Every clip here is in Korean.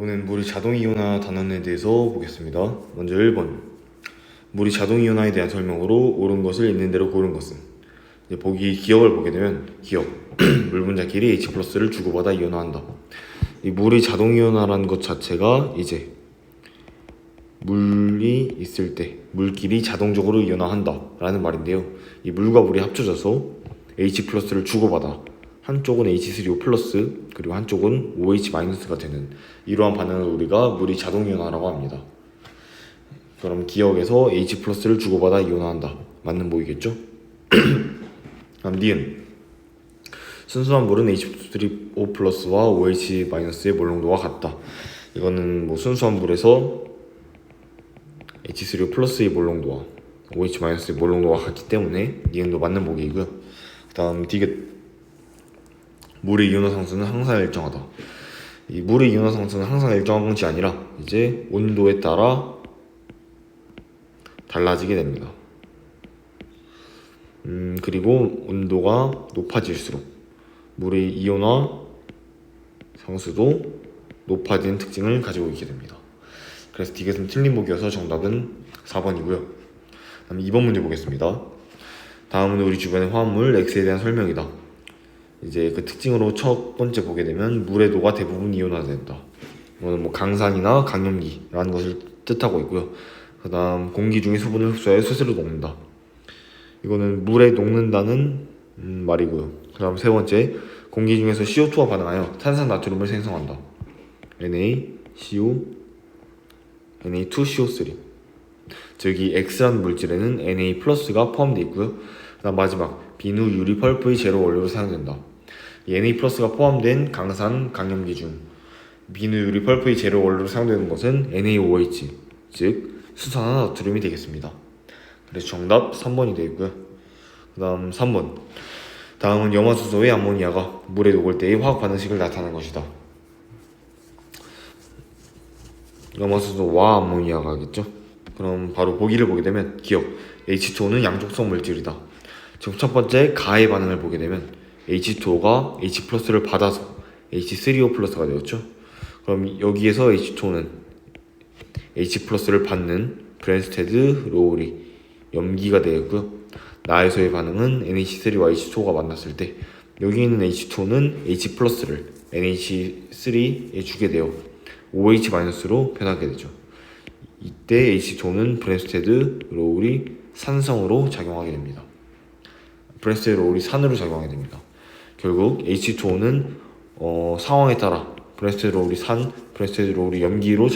이번엔 물이 자동이온화 단원에 대해서 보겠습니다. 먼저 1번 물이 자동이온화에 대한 설명으로 옳은 것을 있는 대로 고른 것은. 이제 보기 기억을 보게 되면 기억 물 분자끼리 H+를 주고받아 이온화한다. 이 물이 자동이온화라는 것 자체가 이제 물이 있을 때 물끼리 자동적으로 이온화한다 라는 말인데요. 이 물과 물이 합쳐져서 H+를 주고받아 한쪽은 H3O+ 그리고 한쪽은 OH-가 되는 이러한 반응을 우리가 물이 자동이온화라고 합니다. 그럼 기억에서 H+를 주고받아 이온화한다. 맞는 보이겠죠? 다음 니은 순수한 물은 H3O+와 OH-의 몰농도가 같다. 이거는 뭐 순수한 물에서 H3O+의 몰농도와 OH-의 몰농도가 같기 때문에 니은도 맞는 보기이고요. 그 다음 디귿 물의 이온화 상수는 항상 일정하다. 이 물의 이온화 상수는 항상 일정한 것이 아니라 이제 온도에 따라 달라지게 됩니다. 그리고 온도가 높아질수록 물의 이온화 상수도 높아지는 특징을 가지고 있게 됩니다. 그래서 디귿은 틀린 보기여서 정답은 4번이고요. 다음 2번 문제 보겠습니다. 다음은 우리 주변의 화합물 X에 대한 설명이다. 이제 그 특징으로 첫 번째 보게 되면 물의 도가 대부분 이온화된다. 이거는 뭐 강산이나 강염기라는 것을 뜻하고 있고요. 그 다음 공기 중에 수분을 흡수하여 스스로 녹는다. 이거는 물에 녹는다는 말이고요. 그 다음 세 번째 공기 중에서 CO2와 반응하여 탄산나트륨을 생성한다. NaCO, Na2CO3 즉 이 X라는 물질에는 Na+가 포함되어 있고요. 그 다음 마지막 비누, 유리, 펄프의 재료 원료로 사용된다. 이 Na+가 포함된 강산, 강염기 중 비누, 유리, 펄프의 재료 원료로 사용되는 것은 NaOH 즉 수산화나트륨이 되겠습니다. 그래서 정답 3번이 되겠고요. 그 다음 3번 다음은 염화수소의 암모니아가 물에 녹을 때의 화학 반응식을 나타내는 것이다. 염화수소와 암모니아가겠죠. 그럼 바로 보기를 보게 되면 기억 H2O는 양쪽성 물질이다. 지금 첫 번째 가의 반응을 보게 되면 H2O가 H+를 받아서 H3O+가 되었죠. 그럼 여기에서 H2O는 H+를 받는 브랜스테드 로우리 염기가 되었고요. 나에서의 반응은 NH3와 H2O가 만났을 때 여기 있는 H2O는 H+를 NH3에 주게 되어 OH-로 변하게 되죠. 이때 H2O는 브랜스테드 로우리 산성으로 작용하게 됩니다. 브랜스테드 로우리 산으로 작용하게 됩니다. 결국 H2O는 상황에 따라 브랜스테드 로우리 산, 브랜스테드 로우리 염기로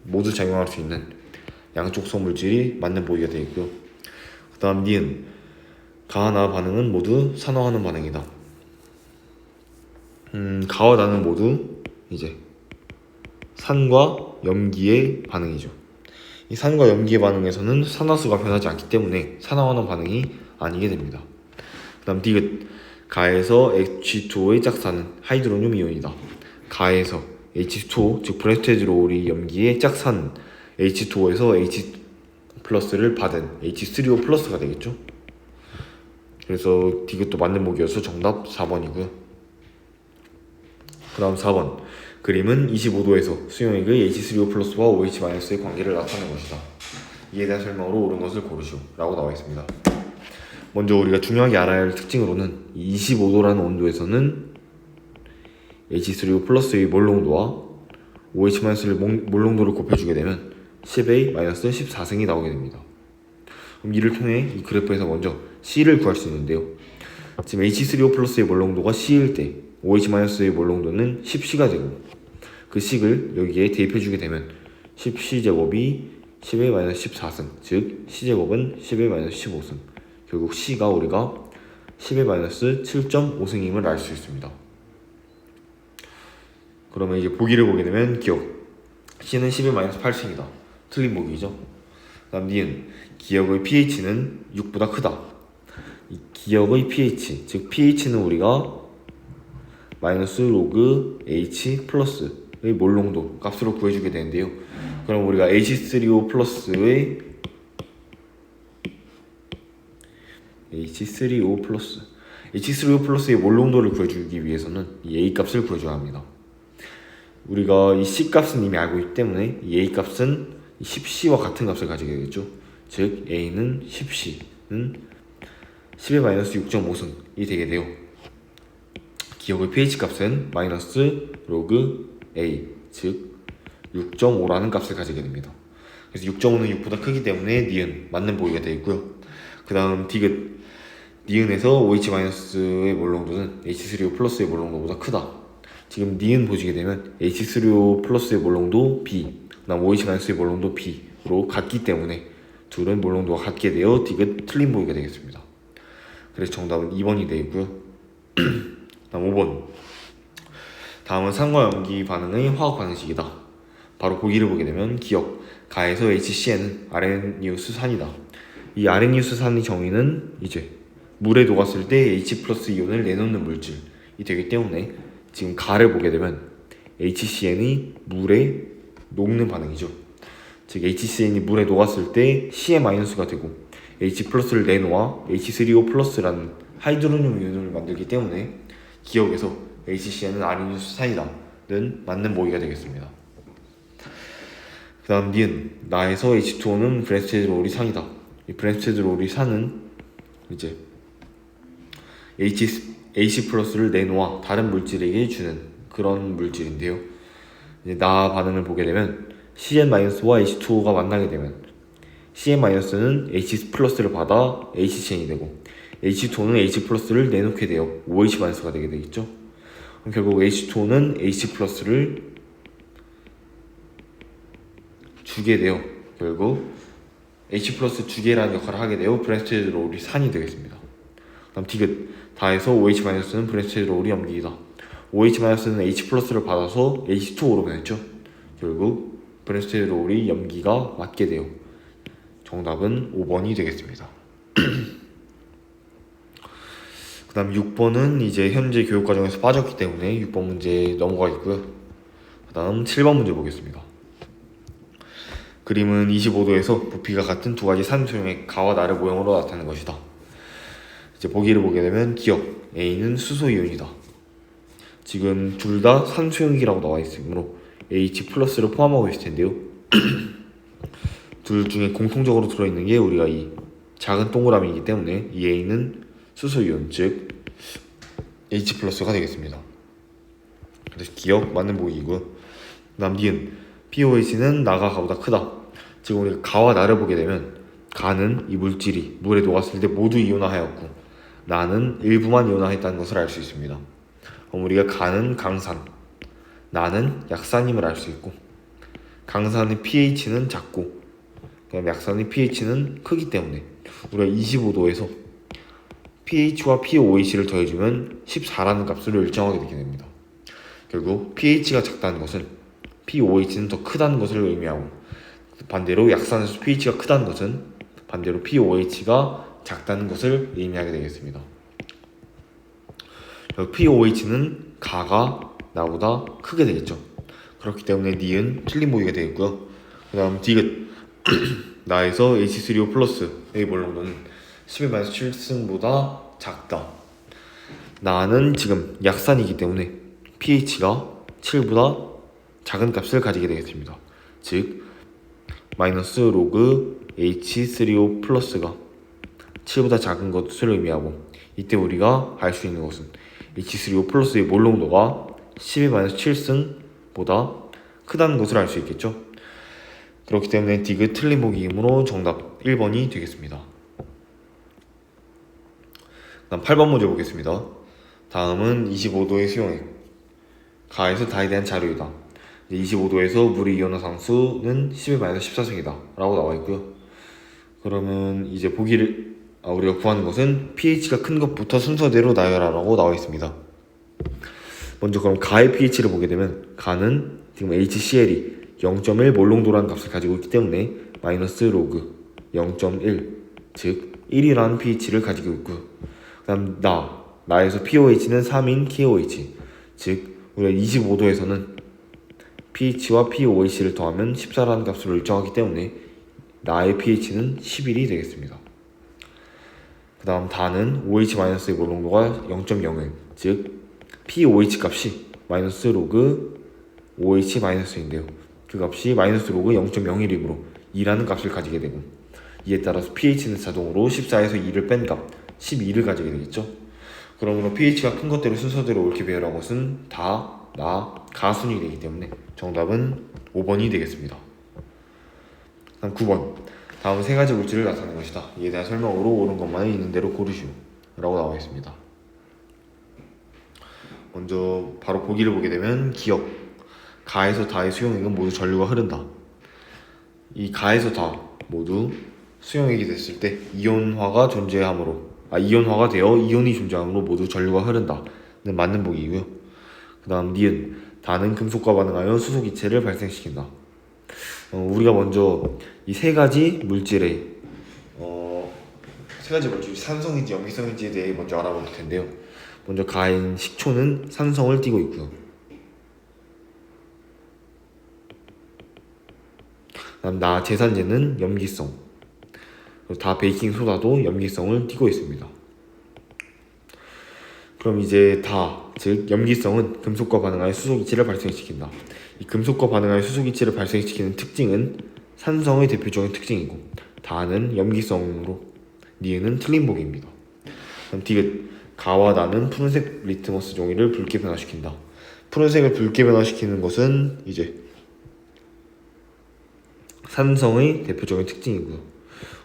모두 작용할 수 있는 양쪽성 물질이 맞는 보기가 되어 있고요. 그 다음 니은 가와 나 반응은 모두 산화하는 반응이다. 가와 나는 모두 이제 산과 염기의 반응이죠. 이 산과 염기의 반응에서는 산화수가 변하지 않기 때문에 산화하는 반응이 아니게 됩니다. 그 다음 디귿 가에서 H2O의 짝사는 하이드로늄 이온이다. 가에서 H2O 즉 브랜스테드 로우리 염기의 짝사는 H2O에서 H+를 받은 H3O+가 되겠죠. 그래서 디귿도 맞는 보기여서 정답 4번이고요. 그 다음 4번 그림은 25도에서 수용액의 H3O+와 OH-의 관계를 나타내는 것이다. 이에 대한 설명으로 옳은 것을 고르시오 라고 나와 있습니다. 먼저 우리가 중요하게 알아야 할 특징으로는 25도라는 온도에서는 H3O+의 몰농도와 OH-의 몰농도를 곱해주게 되면 10의 마이너스 14승이 나오게 됩니다. 그럼 이를 통해 이 그래프에서 먼저 C를 구할 수 있는데요. 지금 H3O+의 몰농도가 C일 때 OH-의 몰농도는 10C가 되고 그 C를 여기에 대입해주게 되면 10C제곱이 10의 마이너스 14승 즉 C제곱은 10의 마이너스 15승 결국 C가 우리가 10의 마이너스 7.5승임을 알 수 있습니다. 그러면 이제 보기를 보게 되면 기억 C는 10의 마이너스 8승이다. 틀린 보기죠. 그 다음 니은 기억의 pH는 6보다 크다. 이 기억의 pH 즉 pH는 우리가 마이너스 로그 H 플러스의 몰농도 값으로 구해주게 되는데요. 그럼 우리가 H3O 플러스의 H3O 플러스의 몰농도를 구해주기 위해서는 이 A 값을 구해줘야 합니다. 우리가 이 C 값은 이미 알고 있기 때문에 이 A 값은 10C와 같은 값을 가지게 되겠죠. 즉 A는 10C는 10의 마이너스 6.5승이 되게 돼요. 기억의 pH 값은 마이너스 로그 A, 즉 6.5라는 값을 가지게 됩니다. 그래서 6.5는 6보다 크기 때문에 니은 맞는 보기가 되어 있고요. 그 다음 디귿, 니은에서 OH-의 몰농도는 H3O 플러스의 몰농도보다 크다. 지금 니은 보시게 되면 H3O 플러스의 몰농도 B, 그 다음 OH-의 몰농도 B로 같기 때문에 둘은 몰농도가 같게 되어 디귿 틀린 보기가 되겠습니다. 그래서 정답은 2번이 되어 있고요. 다음 5번. 다음은 산과 염기 반응의 화학 반응식이다. 바로 보기를 보게 되면 기억, 가에서 HCn은 아레니우스산이다. 이 아레니우스산의 정의는 이제 물에 녹았을 때 H 플러스 이온을 내놓는 물질이 되기 때문에 지금 가를 보게 되면 HCn이 물에 녹는 반응이죠. 즉 HCn이 물에 녹았을 때 C의 마이너스가 되고 H 플러스를 내놓아 H3O 플러스라는 하이드로늄 이온을 만들기 때문에 기억에서 HCn은 아레니우스산이다는 맞는 보기가 되겠습니다. 그 다음 니은, 나에서 H2O는 브레스테드롤이 산이다. 이 브레스테드롤이 산은 이제 H 플러스를 내놓아 다른 물질에게 주는 그런 물질인데요. 이제 나 반응을 보게 되면 CN-와 H2O가 만나게 되면 CN-는 H 플러스를 받아 H체인이 되고 H2O는 H 플러스를 내놓게 되어 OH-가 되게 되겠죠. 그럼 결국 H2O는 H 플러스를 주게 되어 결국 H 플러스 주게라는 역할을 하게 되어 브레스테드롤이 산이 되겠습니다. 다음 디귿, 다에서 OH-는 브레스테드롤이 염기이다. OH-는 H 플러스를 받아서 H2O로 변했죠. 결국 브레스테드롤이 염기가 맞게 되어 정답은 5번이 되겠습니다. 그 다음 6번은 이제 현재 교육과정에서 빠졌기 때문에 6번 문제 넘어가겠고요. 그 다음 7번 문제 보겠습니다. 그림은 25도에서 부피가 같은 두 가지 산소형의 가와 나를 모형으로 나타내는 것이다. 이제 보기를 보게 되면 기억, A는 수소이온이다. 지금 둘 다 산소형이라고 나와 있으므로 H 플러스를 포함하고 있을 텐데요. 둘 중에 공통적으로 들어있는 게 우리가 이 작은 동그라미이기 때문에 이 A는 수소이온, 즉 H 플러스가 되겠습니다. 그래서 기억 맞는 보기이고요. 다음 니은, POH는 나가 가보다 크다. 지금 우리가 가와 나를 보게 되면 가는 이 물질이 물에 녹았을 때 모두 이온화하였고 나는 일부만 이온화했다는 것을 알 수 있습니다. 그럼 우리가 가는 강산, 나는 약산임을 알 수 있고 강산의 pH는 작고 약산의 pH는 크기 때문에 우리가 25도에서 pH와 POH를 더해주면 14라는 값을 일정하게 되게 됩니다. 결국 pH가 작다는 것은 POH는 더 크다는 것을 의미하고 반대로 약산에서 pH가 크다는 것은 반대로 POH가 작다는 것을 의미하게 되겠습니다. POH는 가가 나보다 크게 되겠죠. 그렇기 때문에 니은 틀린 보기가 되겠고요. 그 다음 디귿, 나에서 H3O 플러스의 몰농도는 10-7승보다 작다. 나는 지금 약산이기 때문에 pH가 7보다 작은 값을 가지게 되겠습니다. 즉 마이너스 로그 H3O 플러스가 7보다 작은 것을 의미하고 이때 우리가 알 수 있는 것은 H3O 플러스의 몰농도가 10-7승보다 크다는 것을 알 수 있겠죠. 그렇기 때문에 디귿 틀린 보기이므로 정답 1번이 되겠습니다. 다음 8번 문제 보겠습니다. 다음은 25도의 수용액 가에서 다에 대한 자료이다. 25도에서 물의 이온화상수는 10-14승이다 라고 나와 있고요. 그러면 이제 보기를 우리가 구하는 것은 pH가 큰 것부터 순서대로 나열하라고 나와 있습니다. 먼저 그럼 가의 pH를 보게 되면 가는 지금 HCl이 0.1 몰농도라는 값을 가지고 있기 때문에 마이너스 로그 0.1 즉 1이라는 pH를 가지고 있고요. 그 다음 나에서 POH는 3인 KOH 즉 우리가 25도에서는 pH와 POH를 더하면 14라는 값으로 일정하기 때문에 나의 pH는 11이 되겠습니다. 그 다음 다는 OH-의 몰농도가 0.01 즉 POH 값이 마이너스 로그 OH-인데요. 그 값이 마이너스 로그 0.01이므로 2라는 값을 가지게 되고, 이에 따라서 pH는 자동으로 14에서 2를 뺀 값 12를 가지게 되겠죠. 그러므로 pH가 큰 것대로 순서대로 옳게 배열한 것은 다 가순이 되기 때문에 정답은 5번이 되겠습니다. 다음 9번. 다음 세 가지 물질을 나타낸 것이다. 이에 대한 설명으로 옳은 것만을 있는 대로 고르시오 라고 나와 있습니다. 먼저 바로 보기를 보게 되면 기억, 가에서 다의 수용액은 모두 전류가 흐른다. 이 가에서 다 모두 수용액이 됐을 때 이온화가 되어 이온이 존재하므로 모두 전류가 흐른다는 맞는 보기이고요. 그 다음 니은, 다는 금속과 반응하여 수소기체를 발생시킨다. 우리가 먼저 이 세 가지 물질의 산성인지 염기성인지에 대해 먼저 알아볼 텐데요. 먼저 가인 식초는 산성을 띠고 있고요. 그다음 나 제산제는 염기성, 다 베이킹 소다도 염기성을 띠고 있습니다. 그럼 이제 즉 염기성은 금속과 반응하여 수소기체를 발생시킨다. 이 금속과 반응하여 수소기체를 발생시키는 특징은 산성의 대표적인 특징이고, 다는 염기성으로 니은은 틀린 보기입니다. 그럼 디귿, 가와 나는 푸른색 리트머스 종이를 붉게 변화시킨다. 푸른색을 붉게 변화시키는 것은 이제 산성의 대표적인 특징이고요.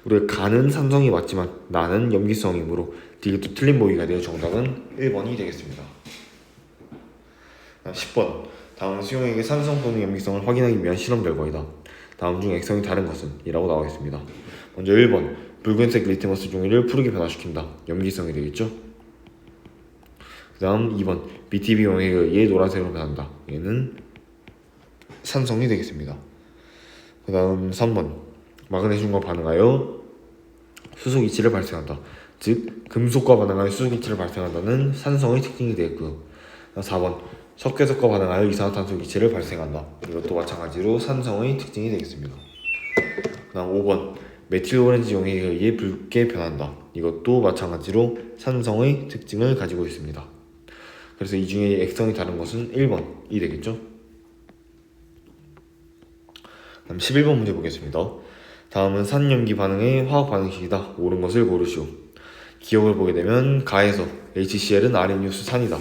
우리가 가는 산성이 맞지만 나는 염기성이므로 디귿도 틀린 보기가 되어 정답은 1번이 되겠습니다. 10번. 다음 수용액의 산성 또는 염기성을 확인하기 위한 실험 결과이다. 다음 중 액성이 다른 것은? 이라고 나와 있습니다. 먼저 1번. 붉은색 리트머스 종이를 푸르게 변화시킨다. 염기성이 되겠죠? 그 다음 2번. BTB 용액에 의해 노란색으로 변한다. 얘는 산성이 되겠습니다. 그 다음 3번. 마그네슘과 반응하여 수소기체를 발생한다. 즉 금속과 반응하여 수소기체를 발생한다는 산성의 특징이 되겠고요. 4번. 석회석과 반응하여 이산화탄소 기체를 발생한다. 이것도 마찬가지로 산성의 특징이 되겠습니다. 그 다음 5번. 메틸 오렌지 용액에 의해 붉게 변한다. 이것도 마찬가지로 산성의 특징을 가지고 있습니다. 그래서 이 중에 액성이 다른 것은 1번이 되겠죠. 다음 11번 문제 보겠습니다. 다음은 산염기 반응의 화학 반응식이다. 옳은 것을 고르시오. 기억을 보게 되면 가에서 HCl은 아레니우스산이다.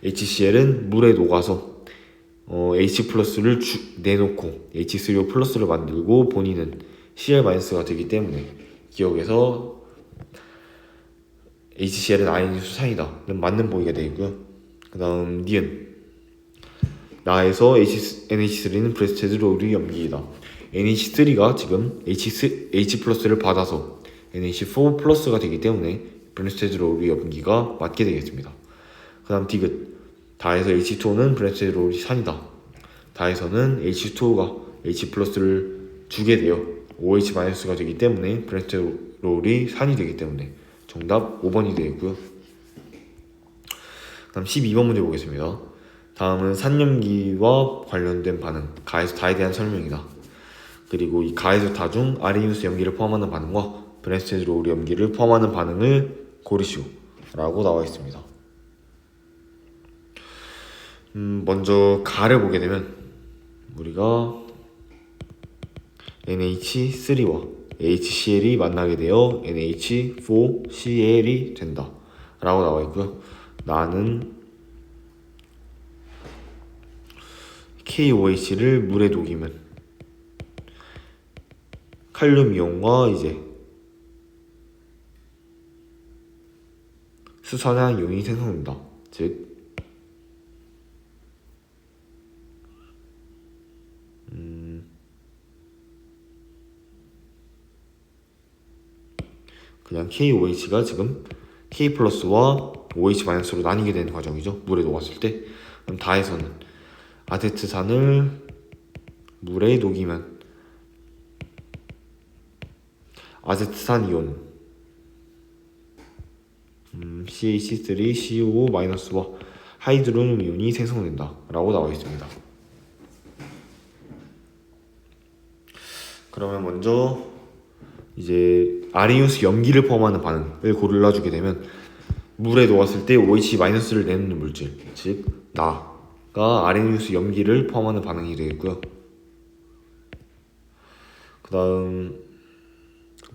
HCl은 물에 녹아서 H+를 내놓고 H3O 플러스를 만들고 본인은 Cl-가 되기 때문에 기억에서 HCl은 아레니우스산이다는 맞는 보기가 되고요. 그 다음 니은, 나에서 NH3는 브레스테드롤이 염기이다. NH3가 지금 H+를 받아서 NH4 플러스가 되기 때문에 브레스테드롤이 염기가 맞게 되겠습니다. 그 다음 디귿, 다에서 H2O는 브레스테드롤이 산이다. 다에서는 H2O가 H+를 주게 되어 OH-가 되기 때문에 브레스테드롤이 산이 되기 때문에 정답 5번이 되겠고요. 다음 12번 문제 보겠습니다. 다음은 산염기와 관련된 반응, 가에서 다에 대한 설명이다. 그리고 이 가에서 다 중 아레니우스 염기를 포함하는 반응과 브레스테드롤 염기를 포함하는 반응을 고르시오 라고 나와 있습니다. 먼저 가를 보게 되면 우리가 NH3와 HCl이 만나게 되어 NH4Cl이 된다 라고 나와 있고요. 나는 KOH를 물에 녹이면 칼륨 이온과 이제 수산화 이온이 생성된다. 즉 그냥 KOH가 지금 K 플러스와 OH 마이너스로 나뉘게 되는 과정이죠. 물에 녹았을 때. 그럼 다에서는 아세트산을 물에 녹이면 아세트산 이온 CH3COO 마이너스와 하이드로늄 이온이 생성된다 라고 나와 있습니다. 그러면 먼저 이제 아레니우스 염기를 포함하는 반응을 골라주게 되면 물에 녹았을 때 OH-를 내는 물질, 즉 나, 아레니우스 염기를 포함하는 반응이 되겠고요. 그 다음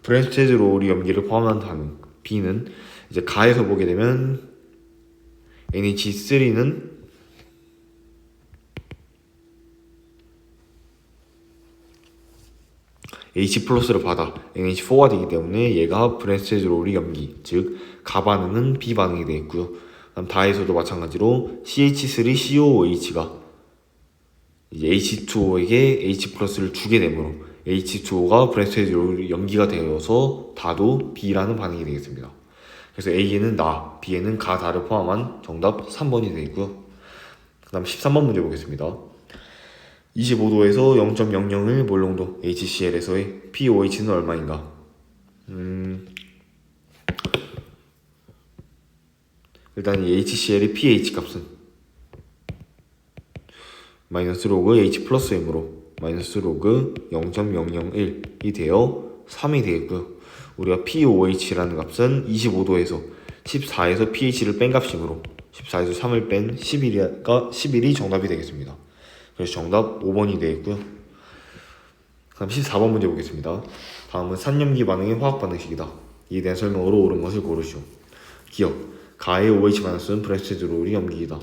브랜스테즈롤이 염기를 포함한 반응 B는 이제 가에서 보게 되면 NH3는 H+를 받아 NH4가 되기 때문에 얘가 브랜스테즈롤이 염기, 즉 가반응은 B 반응이 되겠고요. 그다음 다에서도 마찬가지로 CH3COOH가 이제 H2O에게 H+를 주게 되므로 H2O가 브랜스테즈롤 염기가 되어서 다도 B라는 반응이 되겠습니다. 그래서 A에는 나, B에는 가, 다를 포함한 정답 3번이 되겠고요. 그 다음 13번 문제 보겠습니다. 25도에서 0.001 몰농도 HCl에서의 pOH는 얼마인가? 일단 이 HCl의 pH 값은 마이너스 로그 H 플러스 M으로 마이너스 로그 0.001이 되어 3이 되겠고요. 우리가 pOH라는 값은 25도에서 14에서 pH를 뺀 값이므로 14에서 3을 뺀 11이 정답이 되겠습니다. 그래서 정답 5번이 되겠고요. 다음 14번 문제 보겠습니다. 다음은 산염기 반응의 화학 반응식이다. 이에 대한 설명으로 옳은 것을 고르시오. 기억, 가의 OH-는 브랜스테즈롤이 염기이다.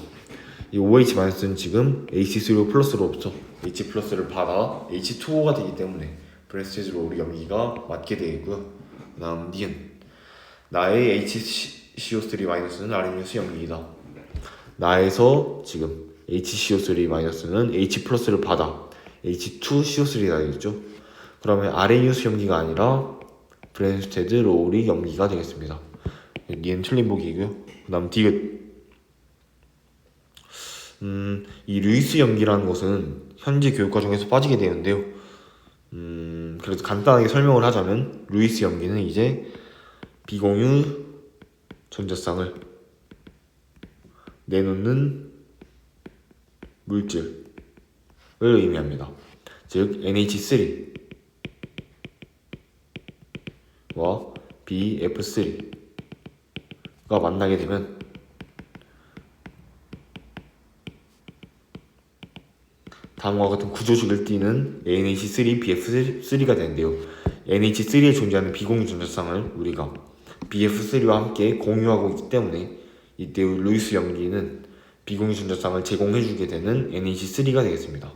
이 OH-는 지금 H3O 플러스로부터 H+를 받아 H2O가 되기 때문에 브랜스테즈롤이 염기가 맞게 되겠고요. 그 다음 니은, 나의 HCO3-는 아레니우스 염기이다. 나에서 지금 HCO3-는 H+를 받아 H2CO3가 되겠죠. 그러면 아레니우스 염기가 아니라 브랜스테즈롤이 염기가 되겠습니다. 니은 틀린 보기이고요. 그 다음 디귿, 이 루이스 염기라는 것은 현재 교육과정에서 빠지게 되는데요. 그래도 간단하게 설명을 하자면 루이스 염기는 이제 비공유 전자쌍을 내놓는 물질을 의미합니다. 즉 NH3와 BF3가 만나게 되면 다음과 같은 구조식을 띠는 NH3BF3가 되는데요. NH3에 존재하는 비공유 전자쌍을 우리가 BF3와 함께 공유하고 있기 때문에 이때 루이스 염기는 비공유 전자쌍을 제공해주게 되는 NH3가 되겠습니다.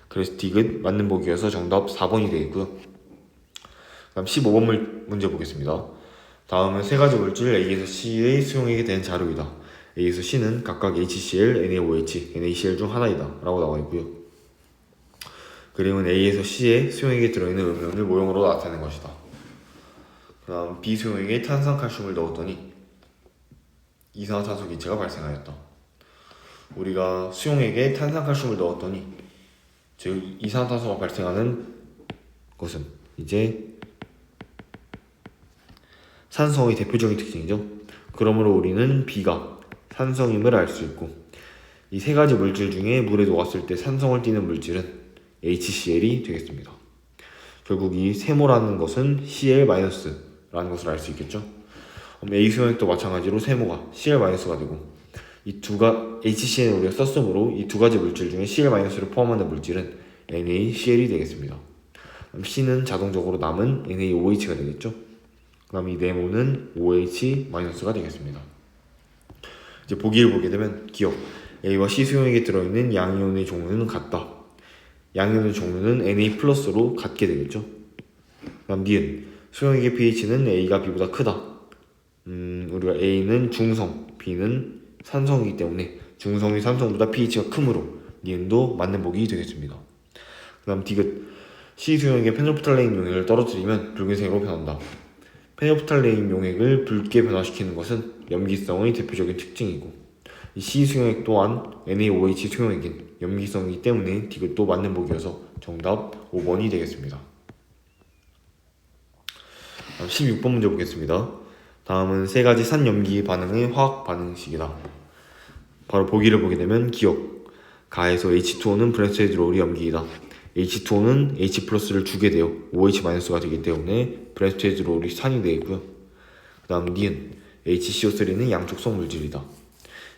그래서 디귿 맞는 보기여서 정답 4번이 되겠고요. 다음 15번 문제 보겠습니다. 다음은 세 가지 물질 A에서 C의 수용액에 대한 자료이다. A에서 C는 각각 HCl, NaOH, NaCl 중 하나이다 라고 나와 있고요. 그림은 A에서 C의 수용액에 들어있는 음이온을 모형으로 나타낸 것이다. 그 다음 B 수용액에 탄산칼슘을 넣었더니 이산화탄소 기체가 발생하였다. 우리가 수용액에 탄산칼슘을 넣었더니 즉 이산화탄소가 발생하는 것은 이제 산성의 대표적인 특징이죠. 그러므로 우리는 B가 산성임을 알 수 있고 이 세 가지 물질 중에 물에 녹았을 때 산성을 띠는 물질은 HCl이 되겠습니다. 결국 이 세모라는 것은 Cl-라는 것을 알 수 있겠죠. A 수용액도 마찬가지로 세모가 Cl-가 되고 이 HCl은 우리가 썼으므로 이 두 가지 물질 중에 Cl-를 포함하는 물질은 NaCl이 되겠습니다. C는 자동적으로 남은 NaOH가 되겠죠. 그 다음 이 네모는 OH-가 되겠습니다. 이제 보기를 보게 되면 기억, A와 C 수용액에 들어있는 양이온의 종류는 같다. 양이온의 종류는 Na+로 같게 되겠죠. 그 다음 니은, 수용액의 pH는 A가 B보다 크다. 우리가 A는 중성, B는 산성이기 때문에 중성이 산성보다 pH가 크므로 니은도 맞는 보기 되겠습니다. 그 다음 디귿, C 수용액의 페놀프탈레인 용액을 떨어뜨리면 붉은색으로 변한다. 페놀프탈레인 용액을 붉게 변화시키는 것은 염기성의 대표적인 특징이고 이 C 수용액 또한 NaOH 수용액인 염기성이기 때문에 디귿도 맞는 보기여서 정답 5번이 되겠습니다. 16번 문제 보겠습니다. 다음은 세 가지 산염기 반응의 화학 반응식이다. 바로 보기를 보게 되면 기억, 가에서 H2O는 브랜스테즈롤이 염기이다. H2O는 H+를 주게 되어 OH-가 되기 때문에 브랜스테즈롤이 산이 되겠고요. 그 다음 니은, HCO3는 양쪽성 물질이다.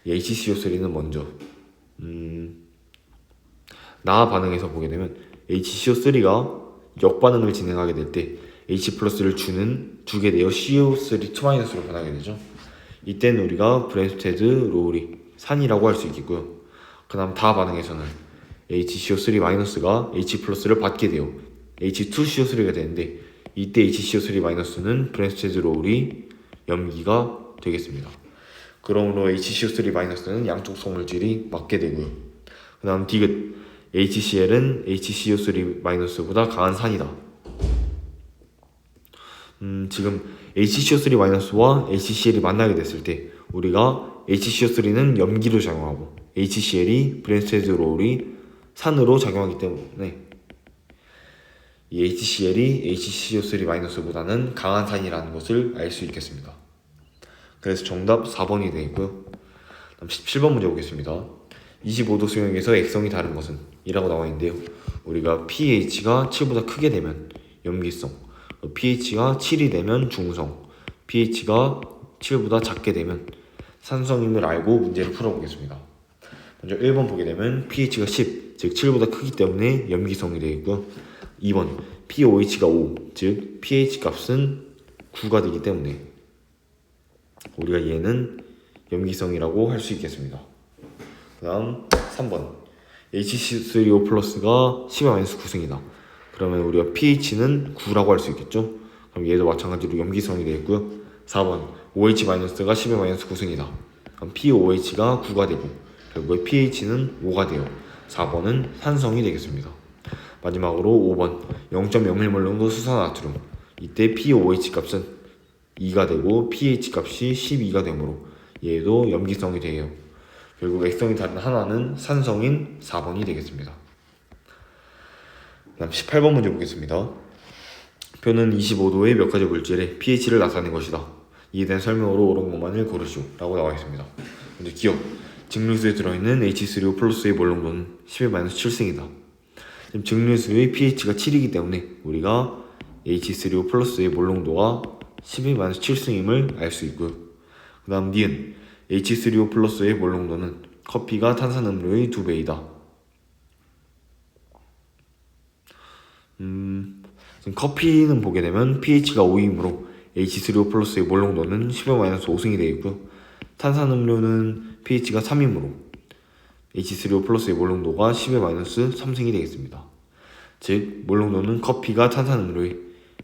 이 HCO3는 먼저 나 반응에서 보게 되면 HCO3가 역반응을 진행하게 될 때 H 플러스를 주게 되어 CO3 2-로 변하게 되죠. 이때는 우리가 브랜스테드 로우리 산이라고 할 수 있겠고요. 그 다음 다 반응에서는 HCO3-가 H 플러스를 받게 되어 H2CO3가 되는데 이때 HCO3-는 브랜스테드 로우리 염기가 되겠습니다. 그러므로 HCO3-는 양쪽 성물질이 맞게 되고요. 그 다음 디귿 HCl은 HCO3-보다 강한 산이다. 지금 HCO3-와 HCl이 만나게 됐을 때 우리가 HCO3는 염기로 작용하고 HCl이 브랜스테드 로우리 산으로 작용하기 때문에 이 HCl이 HCO3-보다는 강한 산이라는 것을 알 수 있겠습니다. 그래서 정답 4번이 되겠고요. 다음 17번 문제 보겠습니다. 25도 수용액에서 액성이 다른 것은? 이라고 나와 있는데요. 우리가 pH가 7보다 크게 되면 염기성, pH가 7이 되면 중성, pH가 7보다 작게 되면 산성임을 알고 문제를 풀어보겠습니다. 먼저 1번 보게 되면 pH가 10, 즉 7보다 크기 때문에 염기성이 되겠고요. 2번 pOH가 5, 즉 pH 값은 9가 되기 때문에 우리가 얘는 염기성이라고 할 수 있겠습니다. 그 다음 3번 HCO3 플러스가 10-9승이다. 그러면 우리가 pH는 9라고 할 수 있겠죠. 그럼 얘도 마찬가지로 염기성이 되겠고요. 4번 OH-가 10-9승이다. 그럼 pOH가 9가 되고 결국에 pH는 5가 돼요. 4번은 산성이 되겠습니다. 마지막으로 5번 0.01몰 정도 수산나트륨, 이때 pOH 값은 2가 되고 pH 값이 12가 되므로 얘도 염기성이 돼요. 결국 액성이 다른 하나는 산성인 4번이 되겠습니다. 다음 18번 문제 보겠습니다. 표는 25도의 몇 가지 물질의 pH를 나타낸 것이다. 이에 대한 설명으로 옳은 것만을 고르시오 라고 나와 있습니다. 먼저 기억, 증류수에 들어있는 H3O 플러스의 몰롱도는 11-7승이다. 지금 증류수의 pH가 7이기 때문에 우리가 H3O 플러스의 몰롱도가 11-7승임을 알 수 있고요. 그 다음 니은, H3O 플러스의 몰롱도는 커피가 탄산음료의 2배이다. 지금 커피는 보게 되면 pH가 5이므로 H3O 플러스의 몰롱도는 10-5승이 되겠고요. 탄산음료는 pH가 3이므로 H3O 플러스의 몰롱도가 10-3승이 되겠습니다. 즉 몰롱도는 커피가 탄산음료의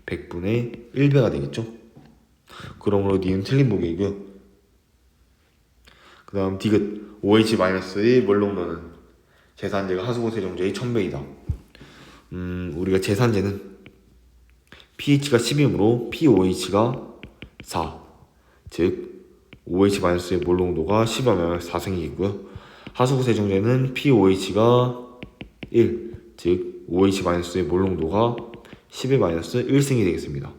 100분의 1배가 되겠죠. 그러므로 니은 틀린 보기이고요. 그 다음 디귿 OH-의 몰롱도는 제산제가 하수구 세정제의 1000배이다. 우리가 제산제는 pH가 10이므로 pOH가 4, 즉 OH-의 몰롱도가 10-4승이겠고요. 하수구 세정제는 pOH가 1, 즉 OH-의 몰롱도가 10-1승이 되겠습니다.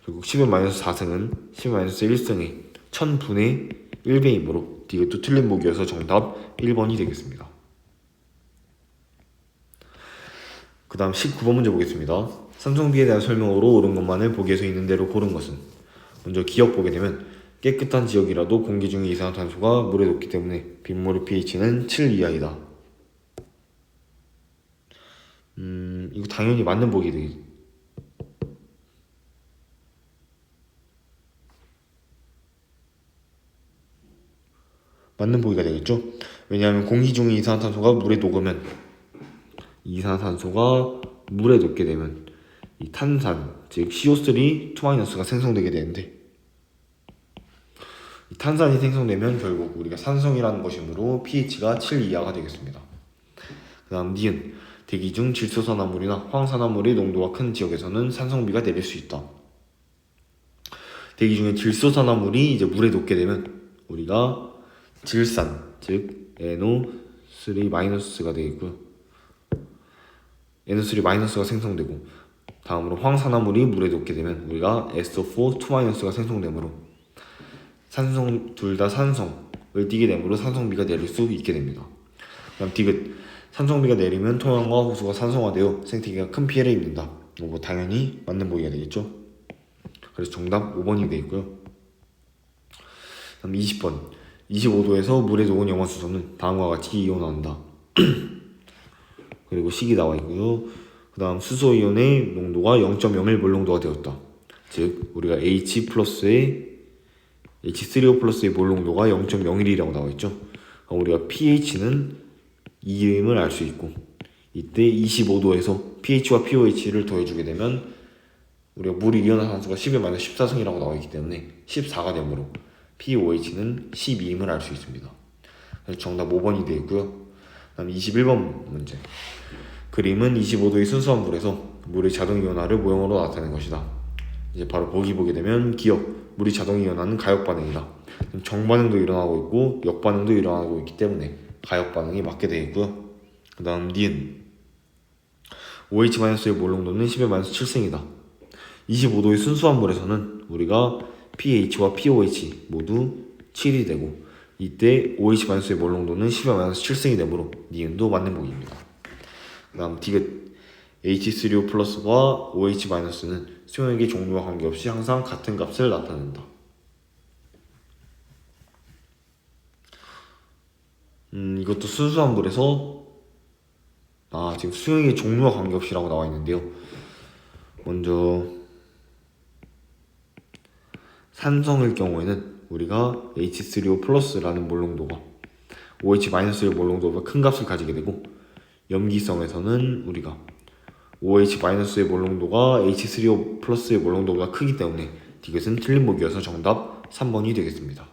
결국 10-4승은 10-1승의 1000분의 1배이므로 이것도 틀린 보기여서 정답 1번이 되겠습니다. 그 다음 19번 문제 보겠습니다. 산성비에 대한 설명으로 옳은 것만을 보기에서 있는 대로 고른 것은? 먼저 기억 보게 되면 깨끗한 지역이라도 공기 중에 이산화탄소가 물에 녹기 때문에 빗물의 pH는 7 이하이다. 이거 당연히 맞는 보기 되겠죠. 맞는 보기가 되겠죠. 왜냐하면 공기 중에 이산화탄소가 물에 녹으면 이산화탄소가 물에 녹게 되면 이 탄산, 즉 CO3 2-가 생성되게 되는데 이 탄산이 생성되면 결국 우리가 산성이라는 것이므로 pH가 7 이하가 되겠습니다. 그 다음 니은, 대기 중 질소산화물이나 황산화물의 농도가 큰 지역에서는 산성비가 내릴 수 있다. 대기 중에 질소산화물이 이제 물에 녹게 되면 우리가 질산, 즉 NO3-가 되겠고요. NO3-가 생성되고 다음으로 황산화물이 물에 녹게 되면 우리가 SO4 2-가 생성되므로 둘 다 산성을 띠게 되므로 산성비가 내릴 수 있게 됩니다. 그다음 디귿, 산성비가 내리면 토양과 호수가 산성화되어 생태계가 큰 피해를 입는다. 뭐 당연히 맞는 보기가 되겠죠. 그래서 정답 5번이 되겠고요. 그다음 20번, 25도에서 물에 녹은 염화수소는 다음과 같이 이온화한다. 그리고 식이 나와 있고요. 그 다음 수소이온의 농도가 0.01 몰농도가 되었다. 즉 우리가 H 플러스의 H3O 플러스의 몰농도가 0.01이라고 나와 있죠. 우리가 pH는 2임을 알 수 있고, 이때 25도에서 pH와 pOH를 더해주게 되면 우리가 물이 이온화탄소가 10의 14승이라고 나와 있기 때문에 14가 되므로 pOH는 12임을 알 수 있습니다. 그래서 정답 5번이 되어 있고요. 다음 21번 문제. 그림은 25도의 순수한 물에서 물의 자동 이온화를 모형으로 나타낸 것이다. 이제 바로 보기 보게 되면 기억, 물이 자동 이온화는 가역 반응이다. 정반응도 일어나고 있고 역반응도 일어나고 있기 때문에 가역 반응이 맞게 되어 있고요. 그 다음 니은 OH-의 몰농도는 10의 7승이다. 25도의 순수한 물에서는 우리가 pH와 pOH 모두 7이 되고, 이때 OH-의 몰농도는 10의 7승이 되므로 니은도 맞는 보기입니다. 그 다음 디귿 H3O 플러스와 OH-는 수용액의 종류와 관계없이 항상 같은 값을 나타낸다. 이것도 순수한 물에서 지금 수용액의 종류와 관계없이라고 나와 있는데요. 먼저 산성일 경우에는 우리가 H3O 플러스라는 몰농도가 OH-의 몰농도보다 큰 값을 가지게 되고, 염기성에서는 우리가 OH-의 몰농도가 H3O 플러스의 몰농도보다 크기 때문에 디귿은 틀린 보기여서 정답 3번이 되겠습니다.